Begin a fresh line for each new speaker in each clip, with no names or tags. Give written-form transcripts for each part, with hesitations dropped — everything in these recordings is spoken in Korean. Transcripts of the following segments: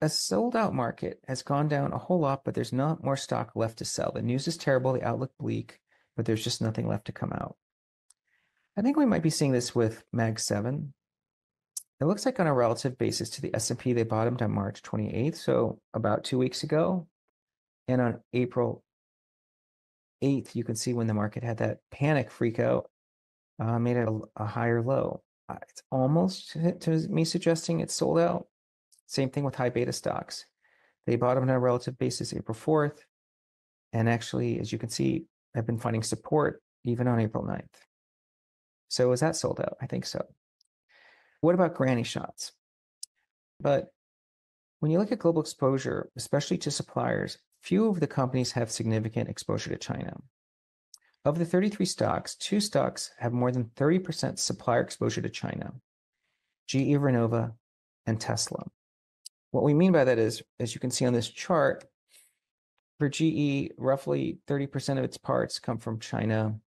a sold out market has gone down a whole lot, but there's not more stock left to sell. The news is terrible, the outlook bleak, but there's just nothing left to come out. I think we might be seeing this with Mag 7. It looks like on a relative basis to the S&P, they bottomed on March 28th, so about 2 weeks ago. And on April 8th, you can see when the market had that panic freak out, made it a higher low. It's almost to me suggesting it's sold out. Same thing with high beta stocks. They bottomed on a relative basis April 4th. And actually, as you can see, I've been finding support even on April 9th. So is that sold out? I think so. What about granny shots? But when you look at global exposure, especially to suppliers, few of the companies have significant exposure to China. Of the 33 stocks, 2 stocks have more than 30% supplier exposure to China: GE Vernova and Tesla. What we mean by that is, as you can see on this chart, for GE, roughly 30% of its parts come from China,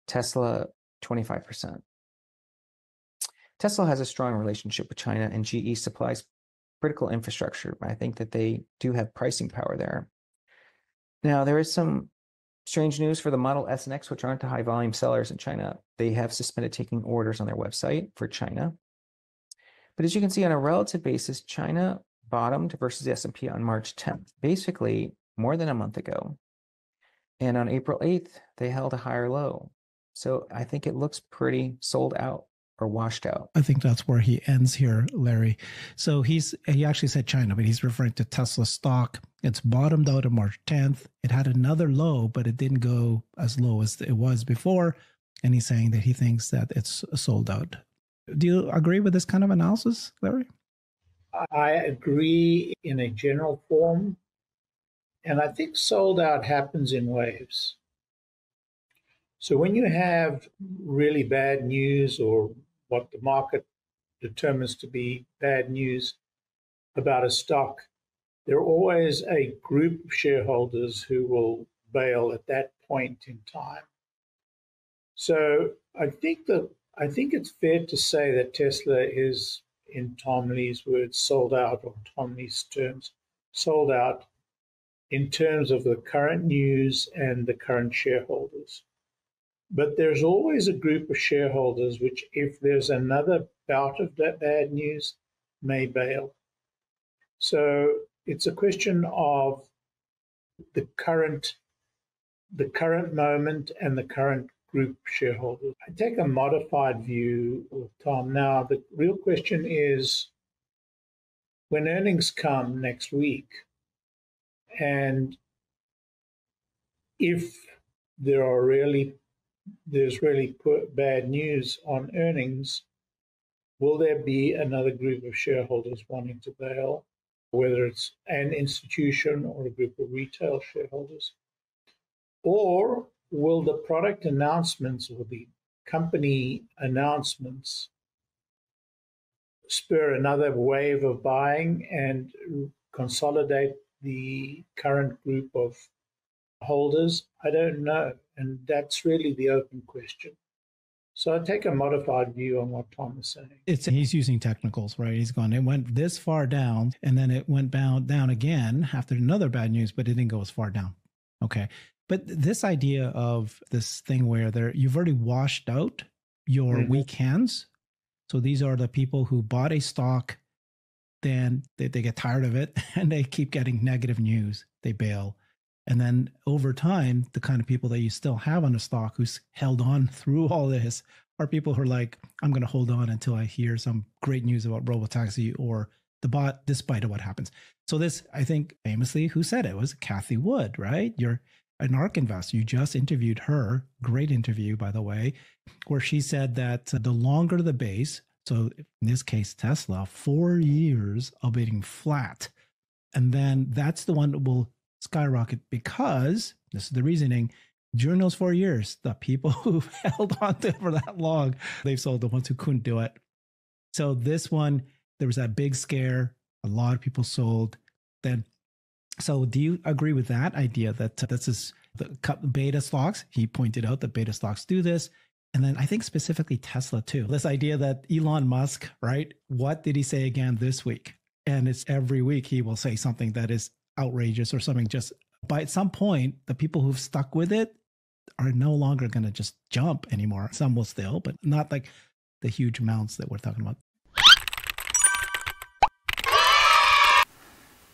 Tesla, 25%. Tesla has a strong relationship with China, and GE supplies critical infrastructure. I think that they do have pricing power there. Now, there is some strange news for the Model S and X, which aren't the high volume sellers in China. They have suspended taking orders on their website for China. But as you can see, on a relative basis, China bottomed versus the S&P on March 10th, basically more than a month ago. And on April 8th, they held a higher low. So I think it looks pretty sold out or washed out.
I think that's where he ends here, Larry. So he actually said China, but he's referring to Tesla stock. It's bottomed out on March 10th. It had another low, but it didn't go as low as it was before. And he's saying that he thinks that it's sold out. Do you agree with this kind of analysis, Larry?
I agree in a general form. And I think sold out happens in waves. So when you have really bad news, or what the market determines to be bad news about a stock, there are always a group of shareholders who will bail at that point in time. So I think it's fair to say that Tesla is, in Tom Lee's words, sold out, or Tom Lee's terms, sold out in terms of the current news and the current shareholders. But there's always a group of shareholders which, if there's another bout of that bad news, may bail. So it's a question of the current moment and the current group of shareholders. I take a modified view of Tom. Now, the real question is, when earnings come next week, and if there's really bad news on earnings, will there be another group of shareholders wanting to bail, whether it's an institution or a group of retail shareholders? Or will the product announcements or the company announcements spur another wave of buying and consolidate the current group of holders? I don't know. And that's really the open question. So I take a modified view on what Tom is saying.
He's using technicals, right? He's gone, it went this far down, and then it went down again after another bad news, but it didn't go as far down. Okay. But this idea of this thing where you've already washed out your weak hands. So these are the people who bought a stock, then they get tired of it and they keep getting negative news. They bail. And then over time, the kind of people that you still have on the stock who's held on through all this are people who are like, I'm going to hold on until I hear some great news about Robotaxi or the bot, despite of what happens. So this, I think, famously, who said it? It was Cathie Wood, right? You're an ARK investor. You just interviewed her. Great interview, by the way, where she said that the longer the base, so in this case, Tesla, 4 years of being flat. And then that's the one that will skyrocket, because this is the reasoning. During those 4 years, the people who held on to it for that long, they've sold. The ones who couldn't do it. So this one, there was that big scare. A lot of people sold. Then, so do you agree with that idea that this is the beta stocks? He pointed out that beta stocks do this. And then I think specifically Tesla too. This idea that Elon Musk, right? What did he say again this week? And it's every week he will say something that is outrageous or something. Just by at some point, the people who've stuck with it are no longer going to just jump anymore. Some will still, but not like the huge amounts that we're talking about.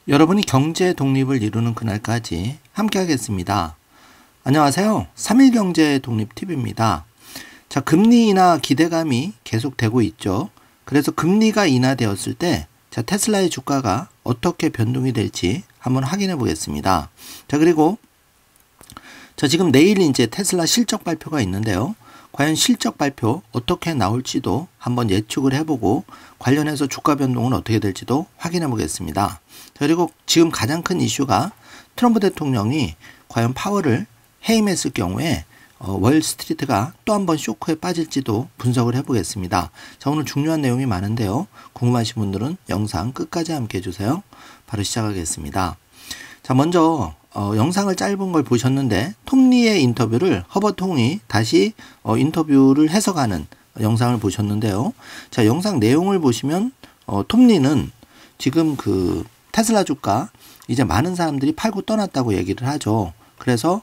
여러분이 경제 독립을 이루는 그날까지 함께 하겠습니다. 안녕하세요. 3일 경제 독립 팁입니다. 자, 금리 인하 기대감이 계속되고 있죠. 그래서 금리가 인하되었을 때 자, 테슬라의 주가가 어떻게 변동이 될지 한번 확인해 보겠습니다. 자, 그리고 자, 지금 내일 이제 테슬라 실적 발표가 있는데요. 과연 실적 발표 어떻게 나올지도 한번 예측을 해보고 관련해서 주가 변동은 어떻게 될지도 확인해 보겠습니다. 자, 그리고 지금 가장 큰 이슈가 트럼프 대통령이 과연 파월을 해임했을 경우에 월스트리트가 또 한 번 쇼크에 빠질지도 분석을 해보겠습니다. 자, 오늘 중요한 내용이 많은데요. 궁금하신 분들은 영상 끝까지 함께 해주세요. 바로 시작하겠습니다. 자, 먼저 영상을 짧은 걸 보셨는데 톱니의 인터뷰를 허버트 홍이 다시 인터뷰를 해석하는 영상을 보셨는데요. 자, 영상 내용을 보시면 톱니는 지금 그 테슬라 주가 이제 많은 사람들이 팔고 떠났다고 얘기를 하죠. 그래서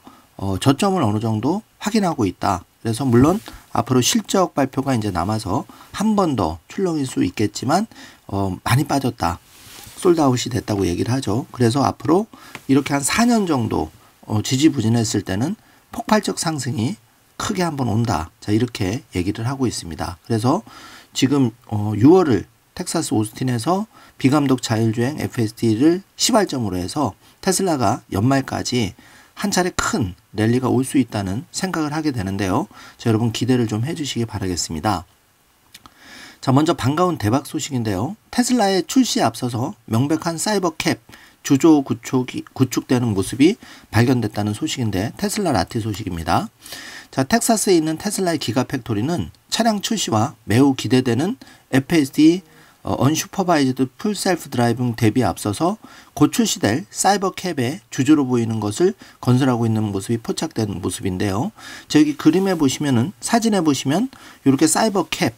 저점을 어느 정도 확인하고 있다. 그래서 물론 앞으로 실적 발표가 이제 남아서 한 번 더 출렁일 수 있겠지만 많이 빠졌다. 솔드아웃이 됐다고 얘기를 하죠. 그래서 앞으로 이렇게 한 4년 정도 지지부진했을 때는 폭발적 상승이 크게 한번 온다. 자, 이렇게 얘기를 하고 있습니다. 그래서 지금 6월을 텍사스 오스틴에서 비감독 자율주행 FSD를 시발점으로 해서 테슬라가 연말까지 한 차례 큰 랠리가 올 수 있다는 생각을 하게 되는데요. 자, 여러분 기대를 좀 해주시기 바라겠습니다. 자, 먼저 반가운 대박 소식인데요. 테슬라의 출시에 앞서서 명백한 사이버 캡 주조 구축되는 모습이 발견됐다는 소식인데 테슬라 라티 소식입니다. 자, 텍사스에 있는 테슬라의 기가 팩토리는 차량 출시와 매우 기대되는 FSD 언슈퍼바이즈드 풀 셀프 드라이빙 대비에 앞서서 곧 출시될 사이버 캡의 주조로 보이는 것을 건설하고 있는 모습이 포착된 모습인데요. 저기 그림에 보시면은 사진에 보시면 이렇게 사이버 캡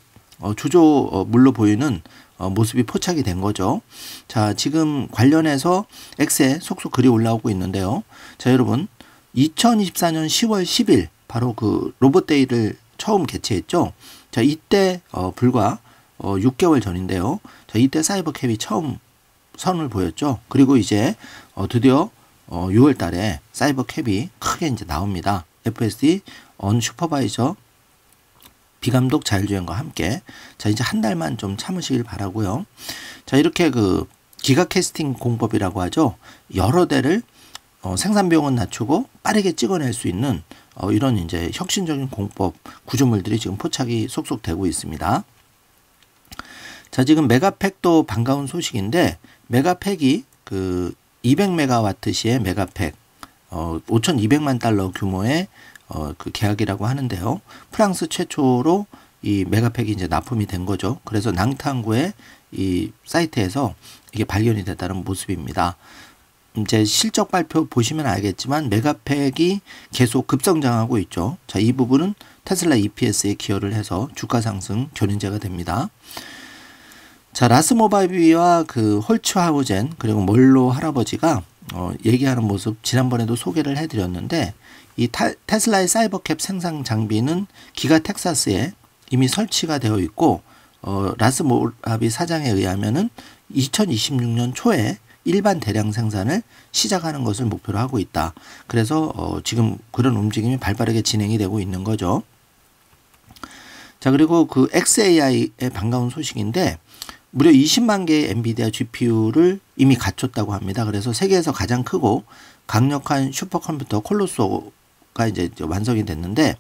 주조물로 보이는 모습이 포착이 된 거죠. 자, 지금 관련해서 X에 속속 글이 올라오고 있는데요. 자, 여러분 2024년 10월 10일 바로 그 로봇데이를 처음 개최했죠. 자, 이때 불과 6개월 전인데요. 자, 이때 사이버 캡이 처음 선을 보였죠. 그리고 이제 드디어 6월 달에 사이버 캡이 크게 이제 나옵니다. FSD 언슈퍼바이저 비감독 자율주행과 함께. 자, 이제 한 달만 좀 참으시길 바라고요. 자, 이렇게 그 기가 캐스팅 공법이라고 하죠. 여러 대를 생산 비용은 낮추고 빠르게 찍어낼 수 있는 이런 이제 혁신적인 공법 구조물들이 지금 포착이 속속 되고 있습니다. 자, 지금 메가팩도 반가운 소식인데 메가팩이 그 200메가와트 시의 메가팩 5,200만 달러 규모의 그 계약이라고 하는데요. 프랑스 최초로 이 메가팩이 이제 납품이 된 거죠. 그래서 낭탄구의 이 사이트에서 이게 발견이 됐다는 모습입니다. 이제 실적 발표 보시면 알겠지만 메가팩이 계속 급성장하고 있죠. 자, 이 부분은 테슬라 EPS에 기여를 해서 주가 상승 견인제가 됩니다. 자, 라스모바비와 그 홀츠하우젠 그리고 몰로 할아버지가 얘기하는 모습 지난번에도 소개를 해드렸는데 이 테슬라의 사이버캡 생산 장비는 기가 텍사스에 이미 설치가 되어 있고 라스모바비 사장에 의하면은 2026년 초에 일반 대량 생산을 시작하는 것을 목표로 하고 있다. 그래서 지금 그런 움직임이 발빠르게 진행이 되고 있는 거죠. 자, 그리고 그 XAI의 반가운 소식인데 무려 20만 개의 엔비디아 GPU를 이미 갖췄다고 합니다. 그래서 세계에서 가장 크고 강력한 슈퍼컴퓨터 콜로소가 이제 완성이 됐는데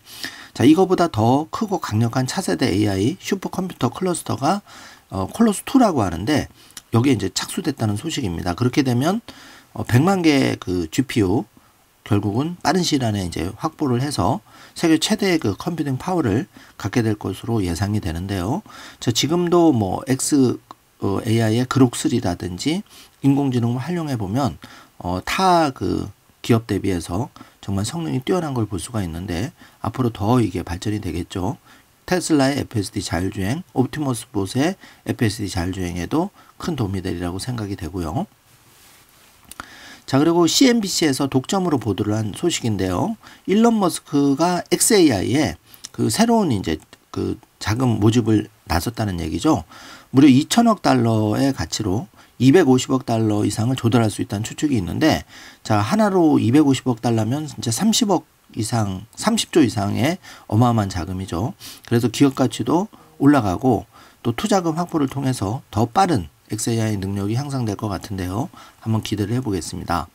자, 이거보다 더 크고 강력한 차세대 AI 슈퍼컴퓨터 클러스터가 콜로스2라고 하는데 여기에 이제 착수됐다는 소식입니다. 그렇게 되면 100만 개의 그 GPU 결국은 빠른 시일 안에 이제 확보를 해서 세계 최대의 그 컴퓨팅 파워를 갖게 될 것으로 예상이 되는데요. 자, 지금도 뭐 AI의 그록3라든지 인공지능을 활용해 보면 타 그 기업 대비해서 정말 성능이 뛰어난 걸 볼 수가 있는데 앞으로 더 이게 발전이 되겠죠. 테슬라의 FSD 자율주행, 옵티머스 봇의 FSD 자율주행에도 큰 도움이 되리라고 생각이 되고요. 자, 그리고 CNBC에서 독점으로 보도를 한 소식인데요. 일론 머스크가 XAI에 그 새로운 이제 그 자금 모집을 나섰다는 얘기죠. 무려 2천억 달러의 가치로 250억 달러 이상을 조달할 수 있다는 추측이 있는데, 자, 하나로 250억 달러면 진짜 30억 이상, 30조 이상의 어마어마한 자금이죠. 그래서 기업 가치도 올라가고 또 투자금 확보를 통해서 더 빠른 XAI 능력이 향상될 것 같은데요. 한번 기대를 해보겠습니다.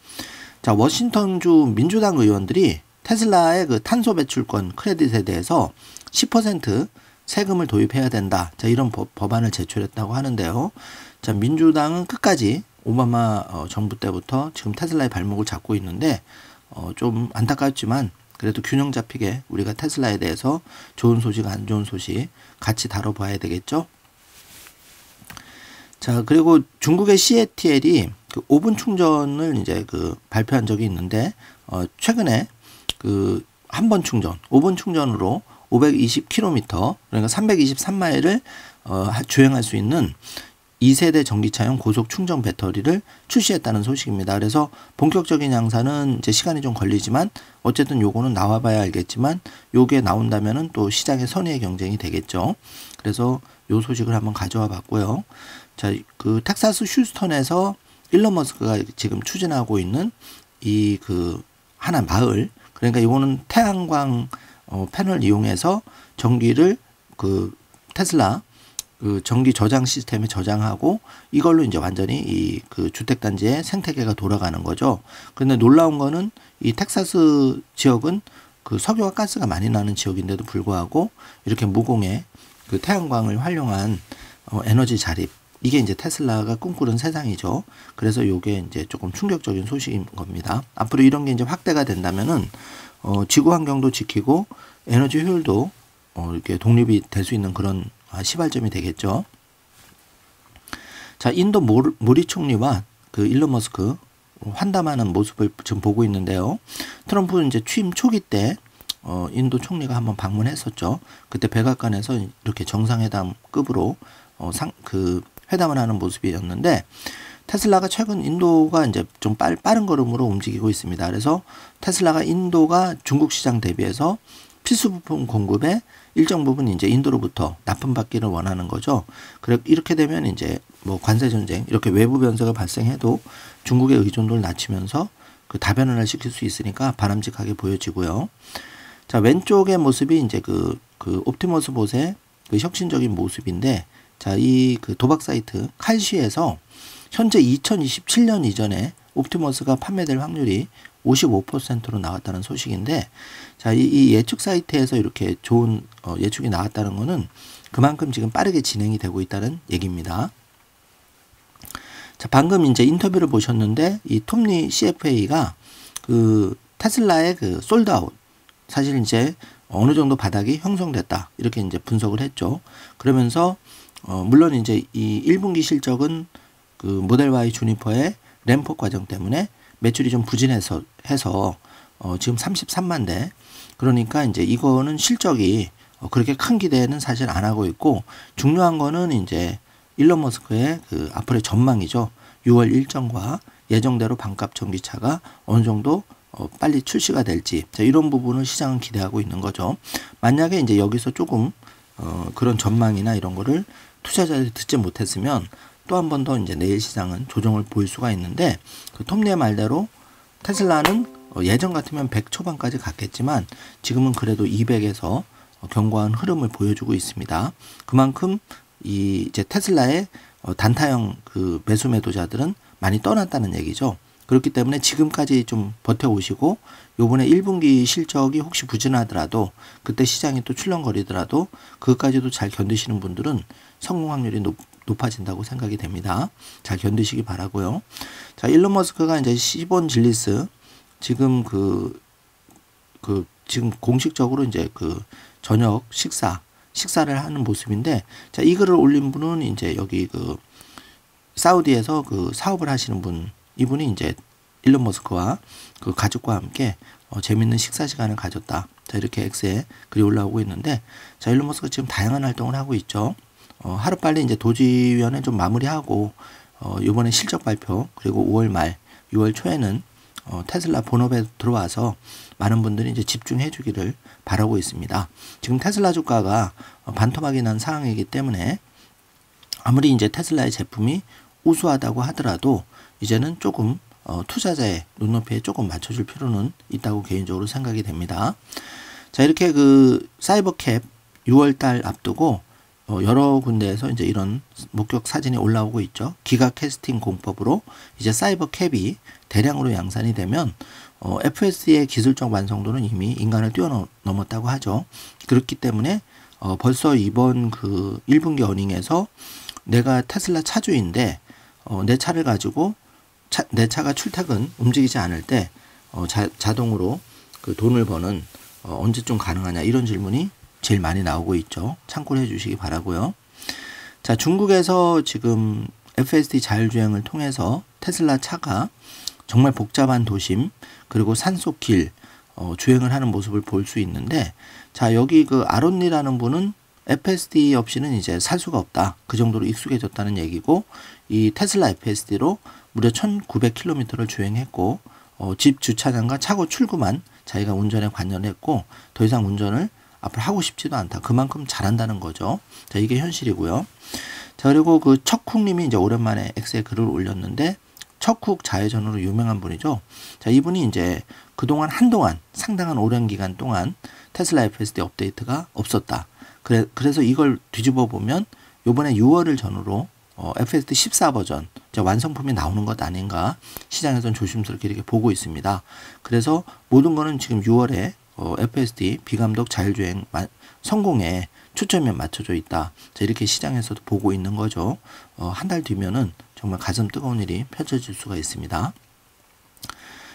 자, 워싱턴주 민주당 의원들이 테슬라의 그 탄소 배출권 크레딧에 대해서 10% 세금을 도입해야 된다. 자, 이런 법안을 제출했다고 하는데요. 자, 민주당은 끝까지 오바마 정부 때부터 지금 테슬라의 발목을 잡고 있는데 좀 안타깝지만 그래도 균형 잡히게 우리가 테슬라에 대해서 좋은 소식, 안 좋은 소식 같이 다뤄봐야 되겠죠. 자, 그리고 중국의 CATL이 그 5분 충전을 이제 그 발표한 적이 있는데 최근에 그 한 번 충전, 5분 충전으로 520km, 그러니까 323마일을 주행할 수 있는 2세대 전기차용 고속 충전 배터리를 출시했다는 소식입니다. 그래서 본격적인 양산은 이제 시간이 좀 걸리지만 어쨌든 요거는 나와봐야 알겠지만 요게 나온다면은 또 시장의 선의의 경쟁이 되겠죠. 그래서 요 소식을 한번 가져와 봤고요. 자, 그 텍사스 휴스턴에서 일론 머스크가 지금 추진하고 있는 이 그 하나 마을, 그러니까 이거는 태양광 패널 이용해서 전기를 그 테슬라 그 전기 저장 시스템에 저장하고 이걸로 이제 완전히 이 그 주택 단지의 생태계가 돌아가는 거죠. 그런데 놀라운 거는 이 텍사스 지역은 그 석유와 가스가 많이 나는 지역인데도 불구하고 이렇게 무공해 그 태양광을 활용한 에너지 자립, 이게 이제 테슬라가 꿈꾸는 세상이죠. 그래서 요게 이제 조금 충격적인 소식인 겁니다. 앞으로 이런 게 이제 확대가 된다면은 지구 환경도 지키고 에너지 효율도 이렇게 독립이 될 수 있는 그런 시발점이 되겠죠. 자, 인도 모리 총리와 그 일론 머스크 환담하는 모습을 지금 보고 있는데요. 트럼프는 이제 취임 초기 때 인도 총리가 한번 방문했었죠. 그때 백악관에서 이렇게 정상회담급으로 그 회담을 하는 모습이었는데, 테슬라가 최근 인도가 이제 좀 빠른 걸음으로 움직이고 있습니다. 그래서 테슬라가 인도가 중국 시장 대비해서 필수 부품 공급에 일정 부분 이제 인도로부터 납품받기를 원하는 거죠. 그래 이렇게 되면 이제 뭐 관세 전쟁, 이렇게 외부 변수가 발생해도 중국의 의존도를 낮추면서 그 다변화를 시킬 수 있으니까 바람직하게 보여지고요. 자, 왼쪽의 모습이 이제 그 옵티머스 봇의 그 혁신적인 모습인데, 자, 이 그 도박 사이트 칼시에서 현재 2027년 이전에 옵티머스가 판매될 확률이 55%로 나왔다는 소식인데, 자, 이 예측 사이트에서 이렇게 좋은 예측이 나왔다는 거는 그만큼 지금 빠르게 진행이 되고 있다는 얘기입니다. 자, 방금 이제 인터뷰를 보셨는데 이 톰리 CFA가 그 테슬라의 그 솔드아웃, 사실 이제 어느 정도 바닥이 형성됐다, 이렇게 이제 분석을 했죠. 그러면서 물론 이제 이 1분기 실적은 그 모델 Y 주니퍼의 램프 과정 때문에 매출이 좀 부진해서 지금 33만 대. 그러니까 이제 이거는 실적이 그렇게 큰 기대는 사실 안 하고 있고, 중요한 거는 이제 일론 머스크의 그 앞으로의 전망이죠. 6월 일정과 예정대로 반값 전기차가 어느 정도 빨리 출시가 될지, 자, 이런 부분을 시장은 기대하고 있는 거죠. 만약에 이제 여기서 조금 그런 전망이나 이런 거를 투자자들이 듣지 못했으면 또 한 번 더 이제 내일 시장은 조정을 보일 수가 있는데, 그 톰리의 말대로 테슬라는 예전 같으면 100 초반까지 갔겠지만 지금은 그래도 200에서 견고한 흐름을 보여주고 있습니다. 그만큼 이제 테슬라의 단타형 그 매수 매도자들은 많이 떠났다는 얘기죠. 그렇기 때문에 지금까지 좀 버텨오시고 요번에 1분기 실적이 혹시 부진하더라도, 그때 시장이 또 출렁거리더라도 그것까지도 잘 견디시는 분들은 성공 확률이 높아진다고 생각이 됩니다. 잘 견디시기 바라고요. 자, 일론 머스크가 이제 시본 질리스 지금 지금 공식적으로 이제 그 저녁 식사를 하는 모습인데, 자, 이 글을 올린 분은 이제 여기 그 사우디에서 그 사업을 하시는 분, 이분이 이제 일론 머스크와 그 가족과 함께 재밌는 식사 시간을 가졌다. 자, 이렇게 X에 글이 올라오고 있는데, 자, 일론 머스크가 지금 다양한 활동을 하고 있죠. 하루빨리 이제 도지위원회 좀 마무리하고, 이번에 실적 발표, 그리고 5월 말, 6월 초에는 테슬라 본업에 들어와서 많은 분들이 이제 집중해 주기를 바라고 있습니다. 지금 테슬라 주가가 반토막이 난 상황이기 때문에 아무리 이제 테슬라의 제품이 우수하다고 하더라도 이제는 조금 투자자의 눈높이에 조금 맞춰줄 필요는 있다고 개인적으로 생각이 됩니다. 자, 이렇게 그 사이버캡 6월달 앞두고 여러 군데에서 이제 이런 목격 사진이 올라오고 있죠. 기가 캐스팅 공법으로 이제 사이버캡이 대량으로 양산이 되면 FSD의 기술적 완성도는 이미 인간을 뛰어넘었다고 하죠. 그렇기 때문에 벌써 이번 그 1분기 어닝에서 내가 테슬라 차주인데 내 차를 가지고 내 차가 출퇴근 움직이지 않을 때 자동으로 그 돈을 버는 언제쯤 가능하냐 이런 질문이 제일 많이 나오고 있죠. 참고를 해주시기 바라고요. 자, 중국에서 지금 FSD 자율주행을 통해서 테슬라 차가 정말 복잡한 도심 그리고 산속길 주행을 하는 모습을 볼 수 있는데, 자, 여기 그 아론리라는 분은 FSD 없이는 이제 살 수가 없다. 그 정도로 익숙해졌다는 얘기고, 이 테슬라 FSD로 무려 1900km를 주행했고 집 주차장과 차고 출구만 자기가 운전에 관여했고 더 이상 운전을 앞으로 하고 싶지도 않다. 그만큼 잘한다는 거죠. 자, 이게 현실이고요. 자, 그리고 그 척쿡님이 이제 오랜만에 X에 글을 올렸는데, 척쿡 자회전으로 유명한 분이죠. 자, 이분이 이제 그동안 한동안 상당한 오랜 기간 동안 테슬라 FSD 업데이트가 없었다. 그래서 이걸 뒤집어 보면 요번에 6월을 전후로 FSD 14 버전 완성품이 나오는 것 아닌가 시장에서는 조심스럽게 이렇게 보고 있습니다. 그래서 모든 거는 지금 6월에 FSD 비감독 자율주행 성공에 초점이 맞춰져 있다. 자, 이렇게 시장에서도 보고 있는 거죠. 한 달 뒤면은 정말 가슴 뜨거운 일이 펼쳐질 수가 있습니다.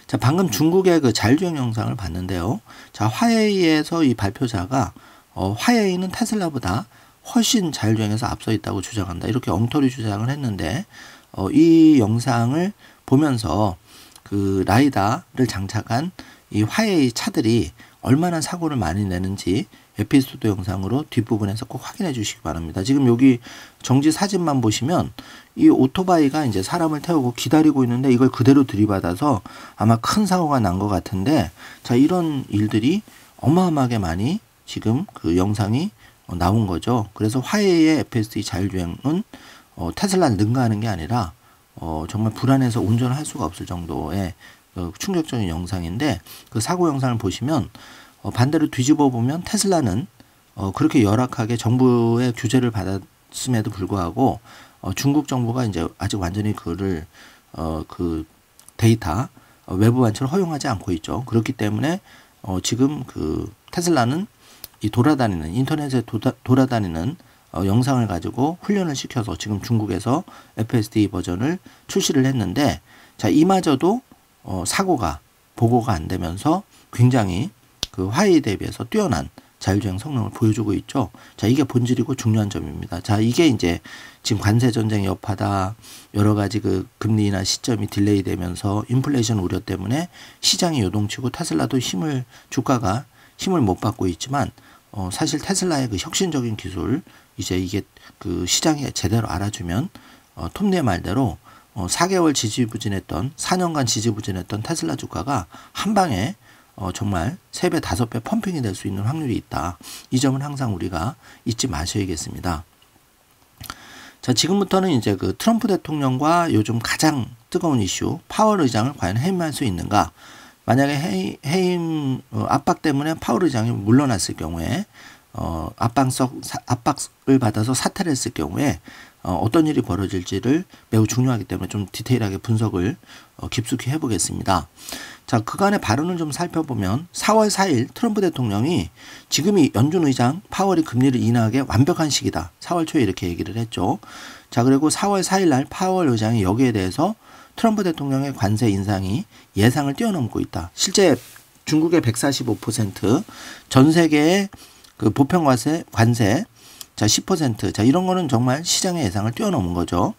자, 방금 중국의 그 자율주행 영상을 봤는데요. 자, 화웨이에서 이 발표자가 화웨이는 테슬라보다 훨씬 자율주행에서 앞서 있다고 주장한다. 이렇게 엉터리 주장을 했는데, 이 영상을 보면서 그 라이다를 장착한 이 화웨이 차들이 얼마나 사고를 많이 내는지 에피소드 영상으로 뒷부분에서 꼭 확인해 주시기 바랍니다. 지금 여기 정지 사진만 보시면 이 오토바이가 이제 사람을 태우고 기다리고 있는데 이걸 그대로 들이받아서 아마 큰 사고가 난 것 같은데, 자, 이런 일들이 어마어마하게 많이 지금 그 영상이 나온 거죠. 그래서 화웨이의 FSD 자율주행은 테슬라를 능가하는 게 아니라 정말 불안해서 운전을 할 수가 없을 정도의 충격적인 영상인데, 그 사고 영상을 보시면 반대로 뒤집어 보면 테슬라는 그렇게 열악하게 정부의 규제를 받았음에도 불구하고 중국 정부가 이제 아직 완전히 그를 그 데이터 외부 완치를 허용하지 않고 있죠. 그렇기 때문에 지금 그 테슬라는 이 돌아다니는 인터넷에 돌아다니는 영상을 가지고 훈련을 시켜서 지금 중국에서 FSD 버전을 출시를 했는데, 자, 이마저도 사고가 보고가 안 되면서 굉장히 그 화웨이 대비해서 뛰어난 자율주행 성능을 보여주고 있죠. 자, 이게 본질이고 중요한 점입니다. 자, 이게 이제 지금 관세 전쟁 여파다, 여러 가지 그 금리나 시점이 딜레이 되면서 인플레이션 우려 때문에 시장이 요동치고 테슬라도 주가가 힘을 못 받고 있지만, 사실 테슬라의 그 혁신적인 기술, 이제 이게 그 시장에 제대로 알아주면 톰네 말대로 4개월 지지부진했던 4년간 지지부진했던 테슬라 주가가 한 방에 정말 3배, 5배 펌핑이 될 수 있는 확률이 있다. 이 점은 항상 우리가 잊지 마셔야겠습니다. 자, 지금부터는 이제 그 트럼프 대통령과 요즘 가장 뜨거운 이슈, 파월 의장을 과연 해임할 수 있는가? 만약에 해임 압박 때문에 파월 의장이 물러났을 경우에 압박을 받아서 사퇴를 했을 경우에 어떤 일이 벌어질지를 매우 중요하기 때문에 좀 디테일하게 분석을 깊숙이 해보겠습니다. 자, 그간의 발언을 좀 살펴보면 4월 4일 트럼프 대통령이 지금이 연준 의장 파월이 금리를 인하하기에 완벽한 시기다. 4월 초에 이렇게 얘기를 했죠. 자, 그리고 4월 4일 날 파월 의장이 여기에 대해서 트럼프 대통령의 관세 인상이 예상을 뛰어넘고 있다. 실제 중국의 145%, 전 세계의 그 보편 관세 자 10%, 자 이런 거는 정말 시장의 예상을 뛰어넘은 거죠.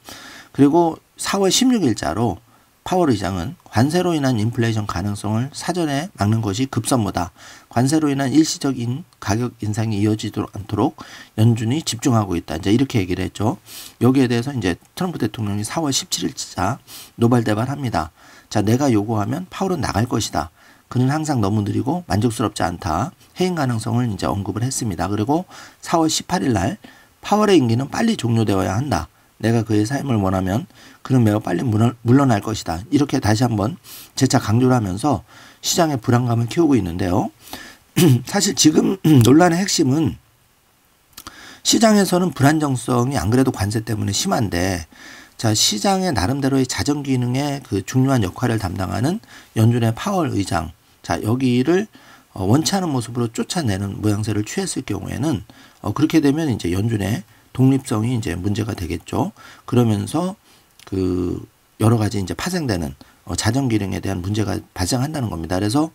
그리고 4월 16일자로 파월 의장은 관세로 인한 인플레이션 가능성을 사전에 막는 것이 급선무다. 관세로 인한 일시적인 가격 인상이 이어지도록 않도록 연준이 집중하고 있다. 이제 이렇게 얘기를 했죠. 여기에 대해서 이제 트럼프 대통령이 4월 17일자 노발대발합니다. 자, 내가 요구하면 파월은 나갈 것이다. 그는 항상 너무 느리고 만족스럽지 않다. 해임 가능성을 이제 언급을 했습니다. 그리고 4월 18일 날 파월의 임기는 빨리 종료되어야 한다. 내가 그의 사임을 원하면 그는 매우 빨리 물러날 것이다. 이렇게 다시 한번 재차 강조를 하면서 시장의 불안감을 키우고 있는데요. 사실 지금 논란의 핵심은 시장에서는 불안정성이 안 그래도 관세 때문에 심한데, 자, 시장의 나름대로의 자정 기능의 그 중요한 역할을 담당하는 연준의 파월 의장, 자, 여기를 원치 않은 모습으로 쫓아내는 모양새를 취했을 경우에는 그렇게 되면 이제 연준의 독립성이 이제 문제가 되겠죠. 그러면서 그 여러 가지 이제 파생되는 자정 기능에 대한 문제가 발생한다는 겁니다. 그래서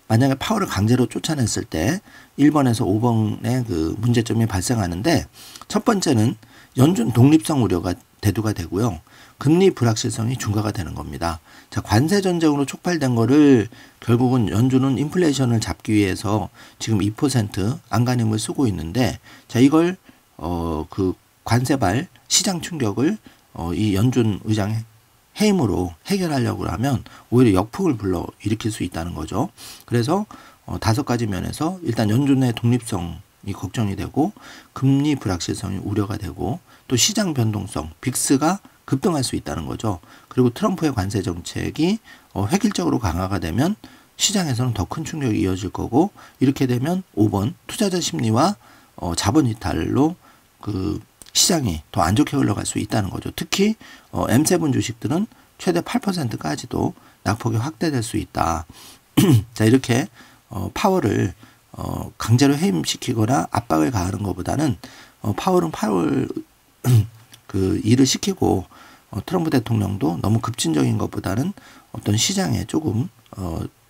만약에 파월을 강제로 쫓아냈을 때 1번에서 5번의 그 문제점이 발생하는데, 첫 번째는 연준 독립성 우려가 대두가 되고요. 금리 불확실성이 중과가 되는 겁니다. 자, 관세 전쟁으로 촉발된 거를 결국은 연준은 인플레이션을 잡기 위해서 지금 2% 안간힘을 쓰고 있는데, 자, 이걸 그 관세발 시장 충격을 이 연준 의장 해임으로 해결하려고 하면 오히려 역풍을 불러 일으킬 수 있다는 거죠. 그래서 5가지 면에서 일단 연준의 독립성이 걱정이 되고, 금리 불확실성이 우려가 되고, 또 시장 변동성, 빅스가 급등할 수 있다는 거죠. 그리고 트럼프의 관세 정책이 획일적으로 강화가 되면 시장에서는 더 큰 충격이 이어질 거고, 이렇게 되면 5번 투자자 심리와 자본 이탈로 그 시장이 더 안 좋게 흘러갈 수 있다는 거죠. 특히 M7 주식들은 최대 8%까지도 낙폭이 확대될 수 있다. 자, 이렇게 파월을 강제로 해임시키거나 압박을 가하는 것보다는 파월은 파월 그 일을 시키고, 트럼프 대통령도 너무 급진적인 것보다는 어떤 시장에 조금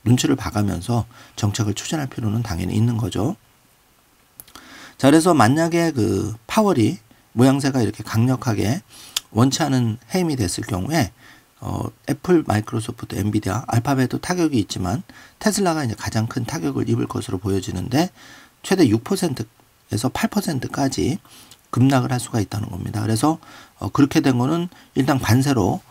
눈치를 봐가면서 정책을 추진할 필요는 당연히 있는 거죠. 자, 그래서 만약에 그 파월이 모양새가 이렇게 강력하게 원치 않은 해임이 됐을 경우에 애플, 마이크로소프트, 엔비디아, 알파벳도 타격이 있지만 테슬라가 이제 가장 큰 타격을 입을 것으로 보여지는데, 최대 6%에서 8%까지 급락을 할 수가 있다는 겁니다. 그래서 그렇게 된 거는 일단 관세로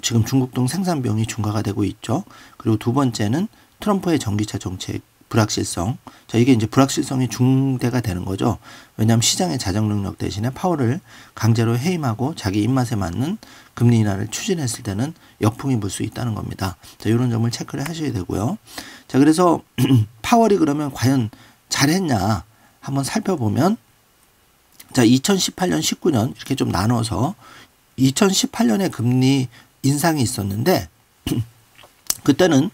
지금 중국 등 생산 비용이 중과가 되고 있죠. 그리고 두 번째는 트럼프의 전기차 정책 불확실성. 자, 이게 이제 불확실성이 중대가 되는 거죠. 왜냐하면 시장의 자정 능력 대신에 파월을 강제로 해임하고 자기 입맛에 맞는 금리 인하를 추진했을 때는 역풍이 불 수 있다는 겁니다. 자, 이런 점을 체크를 하셔야 되고요. 자, 그래서 파월이 그러면 과연 잘했냐 한번 살펴보면, 자, 2018년, 19년 이렇게 좀 나눠서 2018년에 금리 인상이 있었는데 그때는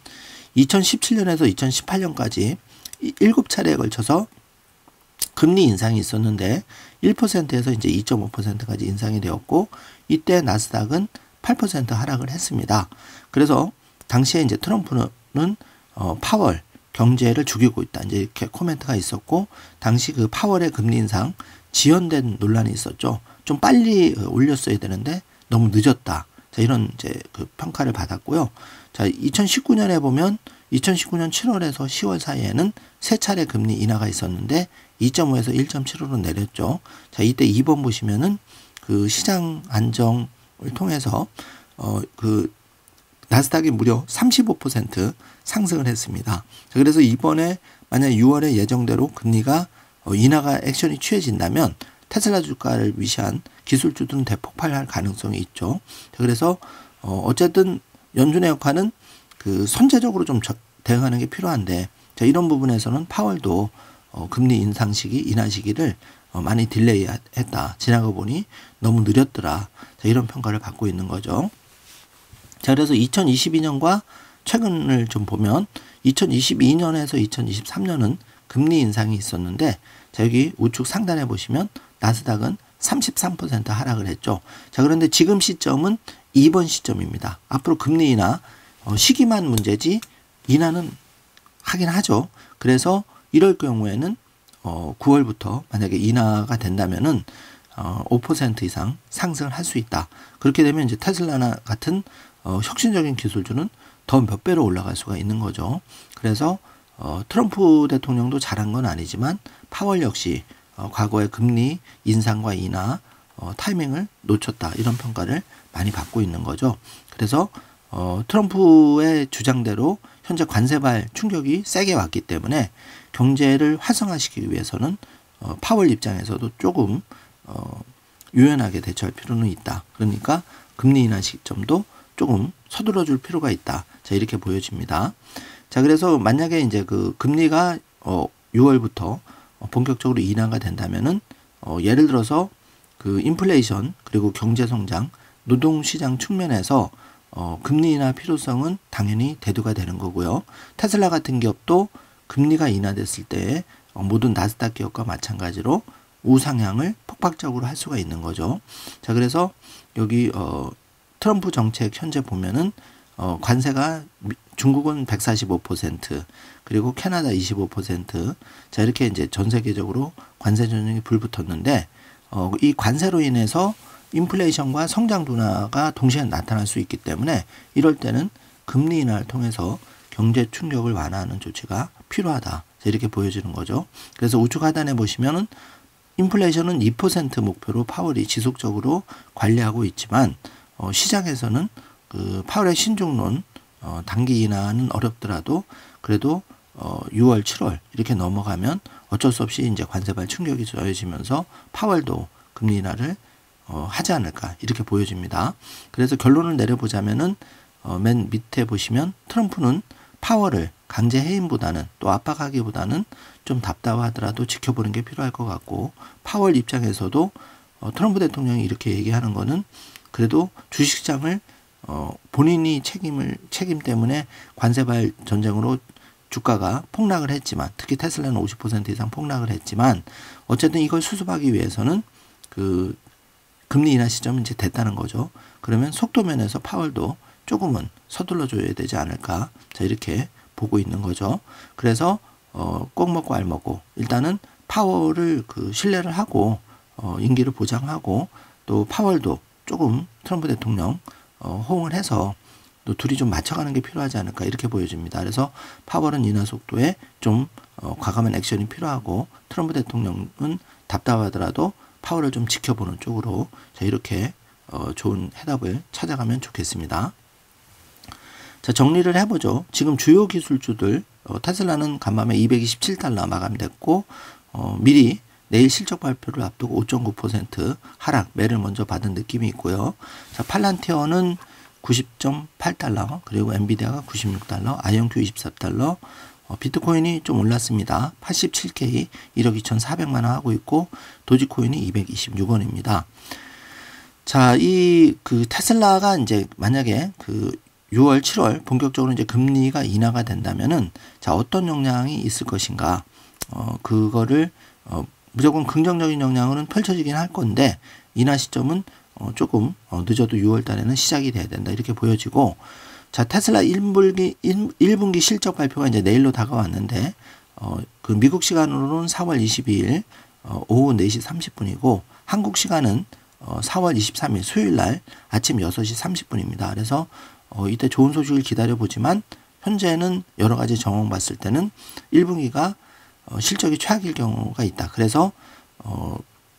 2017년에서 2018년까지 7차례에 걸쳐서 금리 인상이 있었는데 1%에서 이제 2.5%까지 인상이 되었고, 이때 나스닥은 8% 하락을 했습니다. 그래서 당시에 이제 트럼프는 파월 경제를 죽이고 있다, 이제 이렇게 코멘트가 있었고, 당시 그 파월의 금리 인상 지연된 논란이 있었죠. 좀 빨리 올렸어야 되는데 너무 늦었다. 자, 이런 이제 그 평가를 받았고요. 자, 2019년에 보면 2019년 7월에서 10월 사이에는 3차례 금리 인하가 있었는데 2.5에서 1.75로 내렸죠. 자, 이때 2번 보시면은 그 시장 안정을 통해서 그 나스닥이 무려 35% 상승을 했습니다. 자, 그래서 이번에 만약 6월에 예정대로 금리가 인하가 액션이 취해진다면 테슬라 주가를 위시한 기술주들은 대폭발할 가능성이 있죠. 자, 그래서 어쨌든 연준의 역할은 그 선제적으로 좀 대응하는 게 필요한데, 자, 이런 부분에서는 파월도 금리 인상 시기, 인하 시기를 많이 딜레이했다. 지나가 보니 너무 느렸더라. 자, 이런 평가를 받고 있는 거죠. 자, 그래서 2022년과 최근을 좀 보면 2022년에서 2023년은 금리 인상이 있었는데, 자, 여기 우측 상단에 보시면 나스닥은 33% 하락을 했죠. 자, 그런데 지금 시점은 2번 시점입니다. 앞으로 금리 인하 시기만 문제지 인하는 하긴 하죠. 그래서 이럴 경우에는 9월부터 만약에 인하가 된다면은 5% 이상 상승을 할 수 있다. 그렇게 되면 이제 테슬라나 같은 혁신적인 기술주는 더 몇 배로 올라갈 수가 있는 거죠. 그래서 트럼프 대통령도 잘한 건 아니지만 파월 역시 과거의 금리 인상과 인하 타이밍을 놓쳤다, 이런 평가를 많이 받고 있는 거죠. 그래서 트럼프의 주장대로 현재 관세발 충격이 세게 왔기 때문에 경제를 활성화시키기 위해서는 파월 입장에서도 조금 유연하게 대처할 필요는 있다. 그러니까 금리 인하 시점도 조금 서둘러 줄 필요가 있다. 자, 이렇게 보여집니다. 자, 그래서 만약에 이제 그 금리가 6월부터 본격적으로 인하가 된다면은 예를 들어서 그 인플레이션 그리고 경제 성장, 노동시장 측면에서 금리 인하 필요성은 당연히 대두가 되는 거고요. 테슬라 같은 기업도 금리가 인하됐을 때 모든 나스닥 기업과 마찬가지로 우상향을 폭발적으로 할 수가 있는 거죠. 자, 그래서 여기 트럼프 정책 현재 보면은 관세가 중국은 145%, 그리고 캐나다 25%, 자, 이렇게 이제 전 세계적으로 관세 전쟁이 불붙었는데 이 관세로 인해서 인플레이션과 성장 둔화가 동시에 나타날 수 있기 때문에 이럴 때는 금리 인하를 통해서 경제 충격을 완화하는 조치가 필요하다. 자, 이렇게 보여지는 거죠. 그래서 우측 하단에 보시면은 인플레이션은 2% 목표로 파월이 지속적으로 관리하고 있지만 시장에서는 그 파월의 신중론 단기 인하는 어렵더라도 그래도 6월, 7월 이렇게 넘어가면 어쩔 수 없이 이제 관세발 충격이 더해지면서 파월도 금리 인하를 하지 않을까, 이렇게 보여집니다. 그래서 결론을 내려보자면은 맨 밑에 보시면 트럼프는 파월을 강제 해임보다는 또 압박하기보다는 좀 답답하더라도 지켜보는 게 필요할 것 같고, 파월 입장에서도 트럼프 대통령이 이렇게 얘기하는 거는 그래도 주식시장을 본인이 책임 때문에 관세발 전쟁으로 주가가 폭락을 했지만, 특히 테슬라는 50% 이상 폭락을 했지만 어쨌든 이걸 수습하기 위해서는 그 금리 인하 시점이 이제 됐다는 거죠. 그러면 속도 면에서 파월도 조금은 서둘러 줘야 되지 않을까, 자, 이렇게 보고 있는 거죠. 그래서 꼭 먹고 알 먹고 일단은 파월을 그 신뢰를 하고 임기를 보장하고 또 파월도 조금 트럼프 대통령 호응을 해서 또 둘이 좀 맞춰가는 게 필요하지 않을까, 이렇게 보여집니다. 그래서 파월은 인하 속도에 좀 과감한 액션이 필요하고 트럼프 대통령은 답답하더라도 파월을 좀 지켜보는 쪽으로, 자, 이렇게 좋은 해답을 찾아가면 좋겠습니다. 자, 정리를 해보죠. 지금 주요 기술주들 테슬라는 간밤에 227달러 마감됐고 미리 내일 실적 발표를 앞두고 5.9% 하락, 매를 먼저 받은 느낌이 있고요. 자, 팔란티어는 90.8달러, 그리고 엔비디아가 96달러, 아이온큐 24달러, 비트코인이 좀 올랐습니다. 87K 1억 2,400만 원 하고 있고 도지코인이 226원입니다. 자, 이 그 테슬라가 이제 만약에 그 6월, 7월 본격적으로 이제 금리가 인하가 된다면은 자, 어떤 영향이 있을 것인가? 그거를 무조건 긍정적인 영향으로는 펼쳐지긴 할 건데 인하 시점은 조금 늦어도 6월 달에는 시작이 돼야 된다, 이렇게 보여지고, 자, 테슬라 1분기 실적 발표가 이제 내일로 다가왔는데 그 미국 시간으로는 4월 22일 오후 4시 30분이고 한국 시간은 4월 23일 수요일 날 아침 6시 30분입니다. 그래서 이때 좋은 소식을 기다려보지만 현재는 여러 가지 정황 봤을 때는 1분기가 실적이 최악일 경우가 있다. 그래서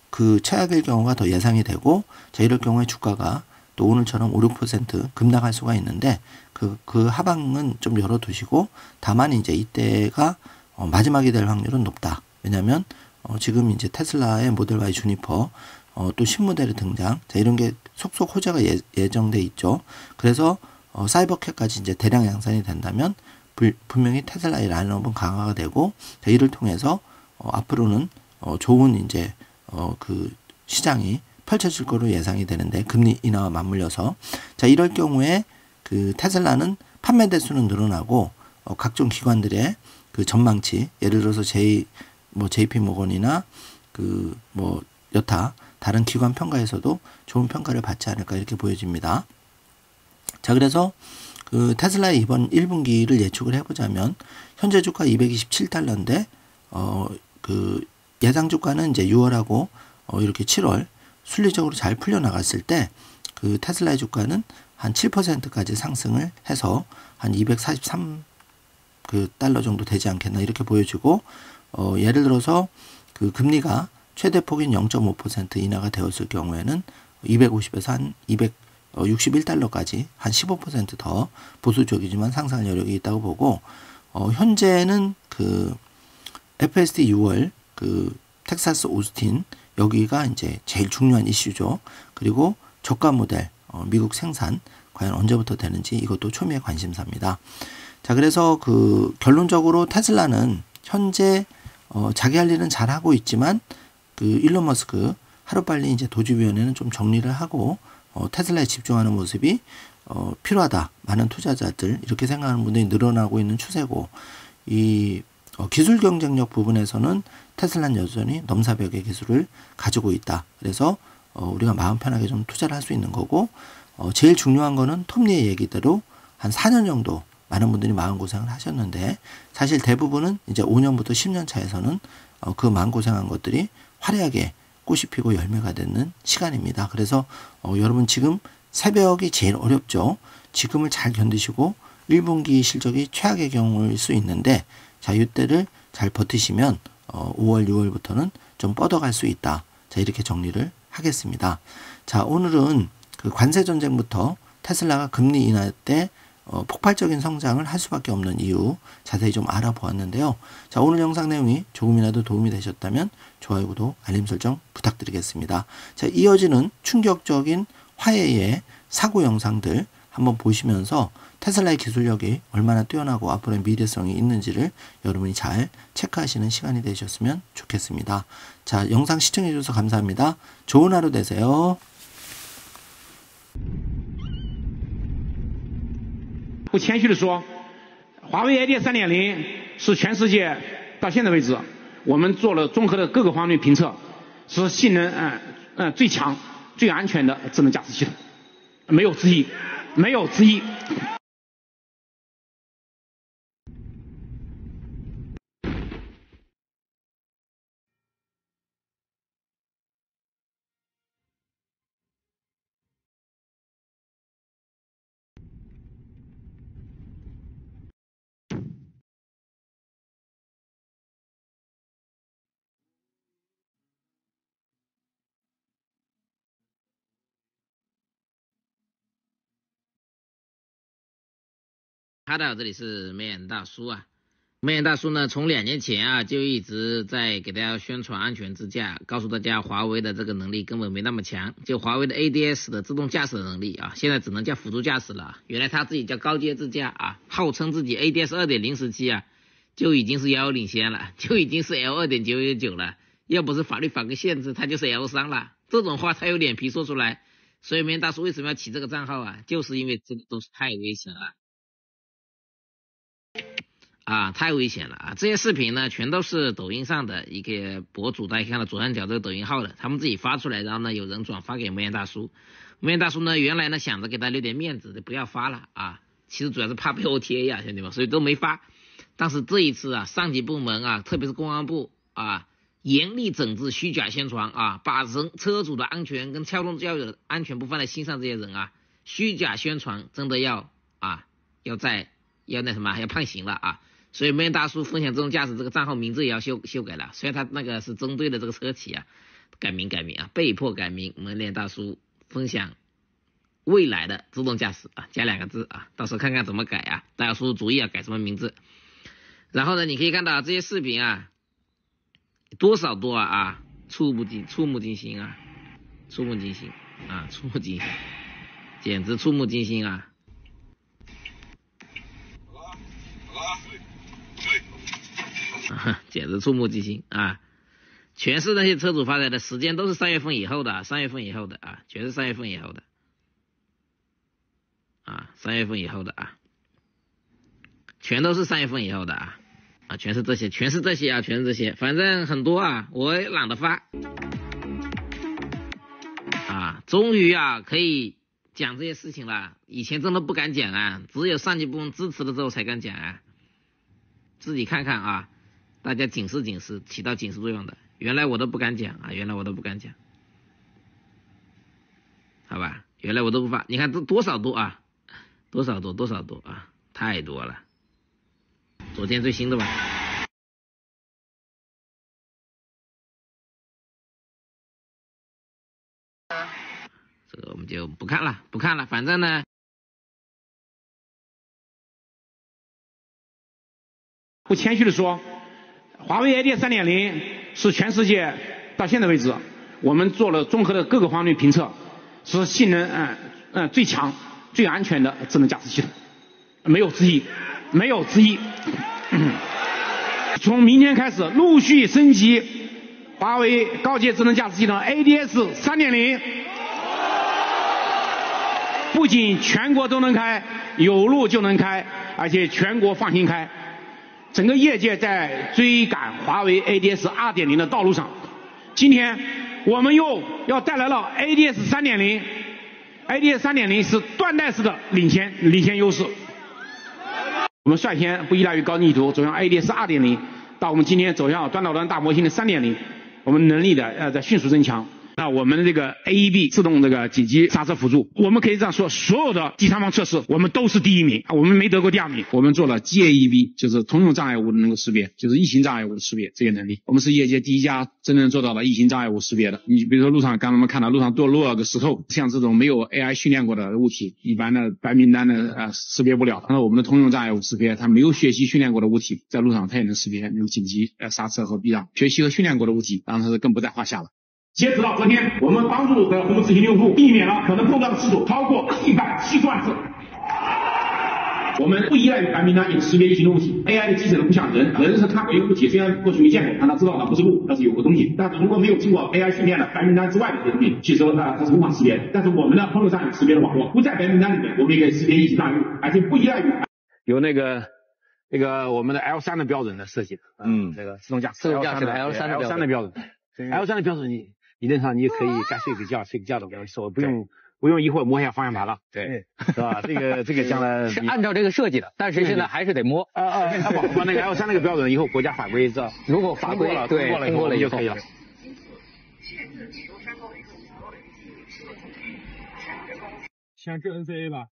그 최악일 경우가 더 예상이 되고, 자, 이럴 경우에 주가가 또 오늘처럼 5, 6% 급락할 수가 있는데 그 하방은 좀 열어두시고, 다만 이제 이때가 마지막이 될 확률은 높다. 왜냐하면 지금 이제 테슬라의 모델 Y 주니퍼 또 신모델의 등장, 자, 이런 게 속속 호재가 예정돼 있죠. 그래서 사이버캣까지 이제 대량 양산이 된다면 분명히 테슬라의 라인업은 강화가 되고, 자, 이를 통해서 앞으로는 좋은 이제 그 시장이 펼쳐질 거로 예상이 되는데 금리 인하와 맞물려서, 자, 이럴 경우에 그 테슬라는 판매 대수는 늘어나고 각종 기관들의 그 전망치, 예를 들어서 JP 모건이나 그 뭐 여타 다른 기관 평가에서도 좋은 평가를 받지 않을까, 이렇게 보여집니다. 자, 그래서 그 테슬라의 이번 1분기를 예측을 해보자면 현재 주가 227달러인데 그 예상 주가는 이제 6월하고 이렇게 7월 순리적으로 잘 풀려 나갔을 때 그 테슬라의 주가는 한 7%까지 상승을 해서 한 243 달러 정도 되지 않겠나 이렇게 보여지고 예를 들어서 그 금리가 최대 폭인 0.5% 인하가 되었을 경우에는 250에서 한 261달러까지 한 15% 더 보수적이지만 상승할 여력이 있다고 보고 현재는 그 FSD 6월 그 텍사스 오스틴 여기가 이제 제일 중요한 이슈죠. 그리고 저가 모델 미국 생산 과연 언제부터 되는지 이것도 초미의 관심사입니다. 자, 그래서 그 결론적으로 테슬라는 현재 자기 할 일은 잘 하고 있지만 그 일론 머스크 하루빨리 이제 도지위원회는 좀 정리를 하고 테슬라에 집중하는 모습이 필요하다. 많은 투자자들 이렇게 생각하는 분들이 늘어나고 있는 추세고 이 기술 경쟁력 부분에서는 테슬라는 여전히 넘사벽의 기술을 가지고 있다. 그래서 우리가 마음 편하게 좀 투자를 할 수 있는 거고 제일 중요한 거는 톱니의 얘기대로 한 4년 정도 많은 분들이 마음고생을 하셨는데 사실 대부분은 이제 5년부터 10년 차에서는 그 마음고생한 것들이 화려하게 꽃이 피고 열매가 되는 시간입니다. 그래서 여러분 지금 새벽이 제일 어렵죠. 지금을 잘 견디시고 1분기 실적이 최악의 경우일 수 있는데 자, 이때를 잘 버티시면 5월, 6월부터는 좀 뻗어갈 수 있다. 자, 이렇게 정리를 하겠습니다. 자, 오늘은 그 관세 전쟁부터 테슬라가 금리 인하 때 폭발적인 성장을 할 수밖에 없는 이유 자세히 좀 알아보았는데요. 자, 오늘 영상 내용이 조금이라도 도움이 되셨다면 좋아요, 구독, 알림 설정 부탁드리겠습니다. 자, 이어지는 충격적인 화해의 사고 영상들 한번 보시면서 테슬라의 기술력이 얼마나 뛰어나고 앞으로의 미래성이 있는지를 여러분이 잘 체크하시는 시간이 되셨으면 좋겠습니다. 자, 영상 시청해 주셔서 감사합니다. 좋은 하루 되세요.
不谦虚地说，华为 ID 3.0是全世界到现在为止，我们做了综合的各个方面评测，是性能最强、最安全的智能驾驶系统，没有之一，没有之一。
哈喽，这里是眉眼大叔啊。眉眼大叔呢，从2年前啊就一直在给大家宣传安全自驾，告诉大家华为的这个能力根本没那么强，就华为的 ADS 的自动驾驶的能力啊，现在只能叫辅助驾驶了。原来他自己叫高阶自驾啊，号称自己 ADS 2.0时期啊就已经是遥遥领先了，就已经是 L2.919 了，要不是法律法规限制，他就是 L3了。这种话他有脸皮说出来，所以眉眼大叔为什么要起这个账号啊？就是因为这个都是太危险了。太危险了啊！这些视频呢，全都是抖音上的一个博主，大家看到左上角这个抖音号的，他们自己发出来，然后呢，有人转发给眉眼大叔。眉眼大叔呢，原来呢想着给他留点面子，不要发了啊，其实主要是怕被 OTA 呀，兄弟们，所以都没发。但是这一次啊，上级部门啊，特别是公安部啊，严厉整治虚假宣传啊，把车主的安全跟交通交友的安全不放在心上，这些人啊，虚假宣传真的要判刑了啊！所以眉眼大叔分享自动驾驶这个账号名字也要修改了，虽然他那个是针对的这个车企啊，改名啊，被迫改名。眉眼大叔分享未来的自动驾驶啊，加2个字啊，到时候看看怎么改啊，大家出出主意啊，改什么名字。然后呢，你可以看到这些视频啊，多触目惊心啊，简直触目惊心啊！简直触目惊心啊！全是那些车主发来的，时间都是3月份以后的啊，全是3月份以后的啊，全都是3月份以后的啊，全是这些，反正很多啊，我也懒得发啊，终于啊可以讲这些事情了，以前真的不敢讲啊，只有上级部门支持了之后才敢讲啊，自己看看啊。大家警示，起到警示作用的。原来我都不敢讲啊，好吧。原来我都不发，你看这多少度啊，多少度啊，太多了。昨天最新的吧。这个我们就不看了，反正呢。
不谦虚的说，华为 ID 3.0是全世界到现在为止，我们做了综合的各个方面评测，是性能最强、最安全的智能驾驶系统，没有之一。从明天开始陆续升级华为高阶智能驾驶系统 ADS 3.0，不仅全国都能开，有路就能开，而且全国放心开。整个业界在追赶华为 ADS 2.0的道路上，今天我们又要带来了 ADS 3.0。ADS 3.0是断代式的领先优势。我们率先不依赖于高精地图，走向 ADS 2.0，到我们今天走向端到端大模型的3.0，我们能力的在迅速增强。那我们的这个 AEB 自动这个紧急刹车辅助，我们可以这样说，所有的第三方测试我们都是第一名，我们没得过第二名。我们做了 GAEB， 就是通用障碍物的能够识别，就是异形障碍物的识别这些能力，我们是业界第一家真正做到了异形障碍物识别的。你比如说路上刚才我们看到路上多落了个石头，像这种没有 AI 训练过的物体，一般的白名单的识别不了。那我们的通用障碍物识别，它没有学习训练过的物体，在路上它也能识别，有紧急刹车和避让。学习和训练过的物体，当然它是更不在话下了。截止到昨天，我们帮助的红执行用户避免了可能碰到的次数超过170万次。我们不依赖于白名单，也识别异形物体。AI 的机器人不像人是看过一个物体，虽然过去没见过，但他知道它不是路，那是有个东西。但是如果没有经过 AI 训练的白名单之外的这些东西，其实它是无法识别的。但是我们的通用障碍物识别的网络不在白名单里面，我们也可以识别异形障碍物，而且不依赖于有那个我们的 L3 的标准的设计的，这个自动驾驶的 L3 的标准，L3 的标准理论上你可以该睡个觉都不用说，不用一会儿摸一下方向盘了，对，是吧？这个将来
是按照这个设计的，但是现在还是得摸。
把那个 L3 那个标准以后国家法规这
如果法规通过了以后
就可以了。
先是 NCA 吧，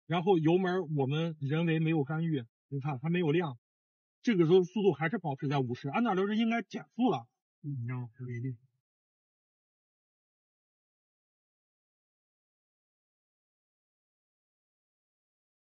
然后油门我们人为没有干预，你看它没有亮，这个时候速度还是保持在50，按道理是应该减速了，然后没力。